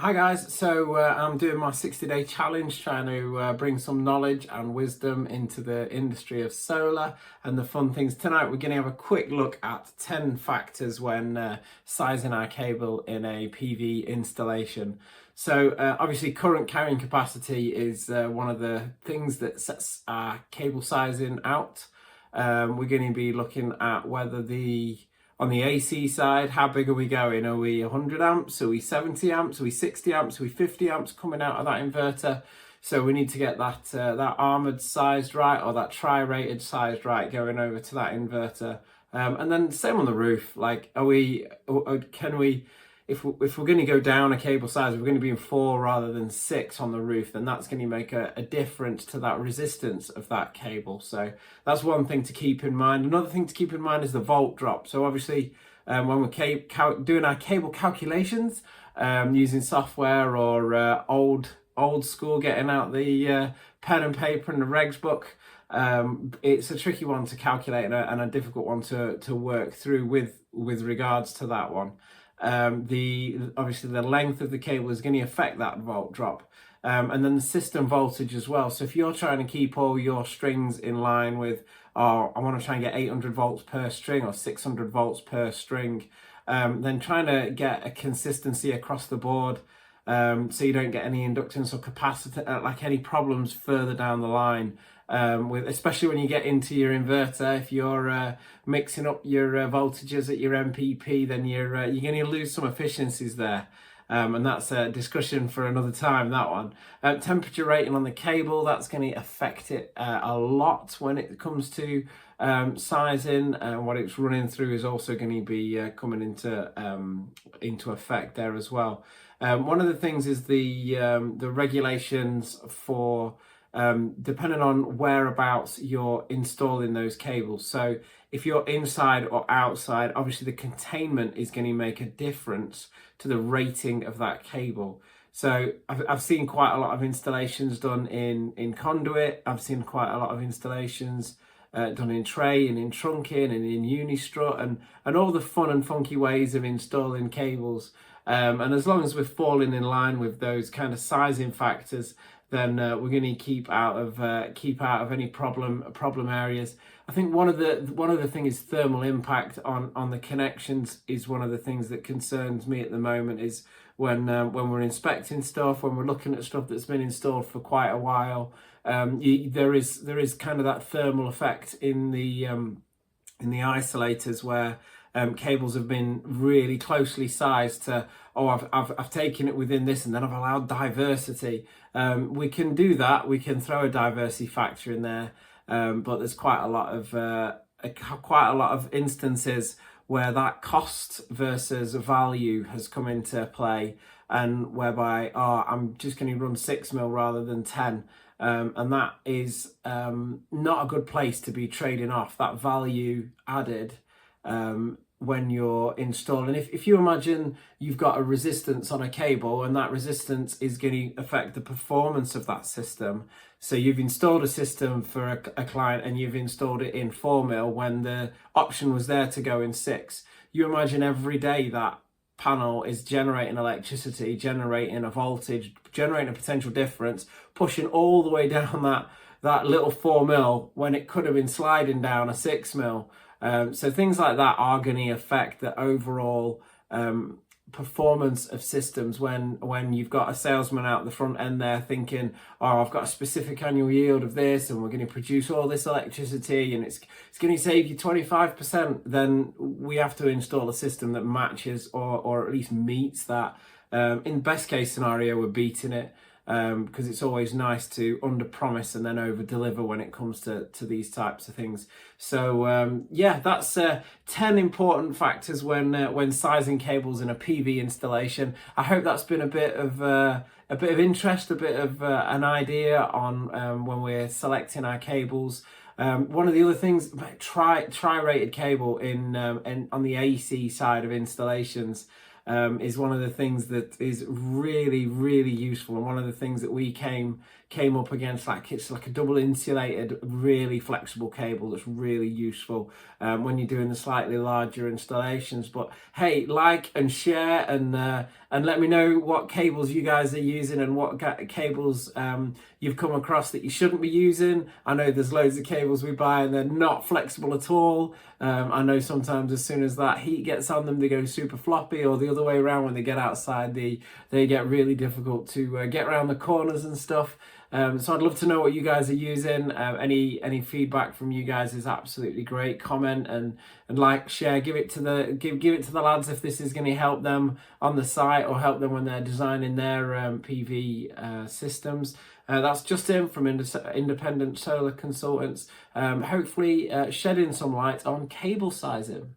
Hi guys, so I'm doing my 60-day challenge trying to bring some knowledge and wisdom into the industry of solar and the fun things. Tonight we're going to have a quick look at 10 factors when sizing our cable in a PV installation. So obviously current carrying capacity is one of the things that sets our cable sizing out. We're going to be looking at whether on the AC side, how big are we going? Are we 100 amps? Are we 70 amps? Are we 60 amps? Are we 50 amps coming out of that inverter? So we need to get that armoured sized right, or that tri-rated sized right, going over to that inverter. And then same on the roof. Like, can we, if we're going to go down a cable size, we're going to be in 4 rather than 6 on the roof, then that's going to make a difference to that resistance of that cable. So that's one thing to keep in mind. Another thing to keep in mind is the volt drop. So obviously when we're doing our cable calculations using software or old school, getting out the pen and paper and the regs book, it's a tricky one to calculate and a difficult one to work through with regards to that one. Obviously the length of the cable is going to affect that volt drop, and then the system voltage as well. So if you're trying to keep all your strings in line with, I want to try and get 800 volts per string or 600 volts per string, then trying to get a consistency across the board, so you don't get any inductance or capacitor, like any problems further down the line. Especially when you get into your inverter, if you're mixing up your voltages at your MPP, then you're going to lose some efficiencies there. And that's a discussion for another time, that one. Temperature rating on the cable, that's going to affect it a lot when it comes to sizing, and what it's running through is also going to be coming into effect there as well. One of the things is the regulations for depending on whereabouts you're installing those cables. So if you're inside or outside, obviously the containment is going to make a difference to the rating of that cable. So I've seen quite a lot of installations done in conduit. I've seen quite a lot of installations done in tray and in trunking and in unistrut and all the fun and funky ways of installing cables. And as long as we're falling in line with those kind of sizing factors, then we're going to keep out of any problem areas. I think one of the things is thermal impact on the connections is one of the things that concerns me at the moment. Is when we're inspecting stuff, when we're looking at stuff that's been installed for quite a while, there is kind of that thermal effect in the isolators where cables have been really closely sized to, I've taken it within this and then I've allowed diversity. We can do that. We can throw a diversity factor in there, but there's quite a lot of instances where that cost versus value has come into play, and whereby I'm just going to run 6 mil rather than 10. And that is not a good place to be trading off that value added when you're installing. If you imagine you've got a resistance on a cable, and that resistance is going to affect the performance of that system. So you've installed a system for a client and you've installed it in 4 mil when the option was there to go in 6. You imagine every day that panel is generating electricity, generating a voltage, generating a potential difference, pushing all the way down that little 4 mil when it could have been sliding down a 6 mil. So things like that are going to affect the overall performance of systems when you've got a salesman out the front end there thinking, I've got a specific annual yield of this and we're going to produce all this electricity and it's going to save you 25%. Then we have to install a system that matches or at least meets that. In best case scenario, we're beating it, because it's always nice to under promise and then over deliver when it comes to these types of things. So yeah, that's 10 important factors when sizing cables in a PV installation. I hope that's been a bit of interest, a bit of an idea on when we're selecting our cables. One of the other things, tri-rated cable in on the AC side of installations. is one of the things that is really, really useful, and one of the things that we came up against. Like, it's like a double insulated, really flexible cable that's really useful when you're doing the slightly larger installations. But hey, like and share, and let me know what cables you guys are using and what cables you've come across that you shouldn't be using. I know there's loads of cables we buy and they're not flexible at all. I know sometimes as soon as that heat gets on them, they go super floppy, or the other way around, when they get outside, they get really difficult to get around the corners and stuff. So I'd love to know what you guys are using. Any feedback from you guys is absolutely great. Comment and like, share, give it to the lads if this is going to help them on the site or help them when they're designing their PV systems. That's Justin from Independent Solar Consultants. Hopefully shedding some light on cable sizing.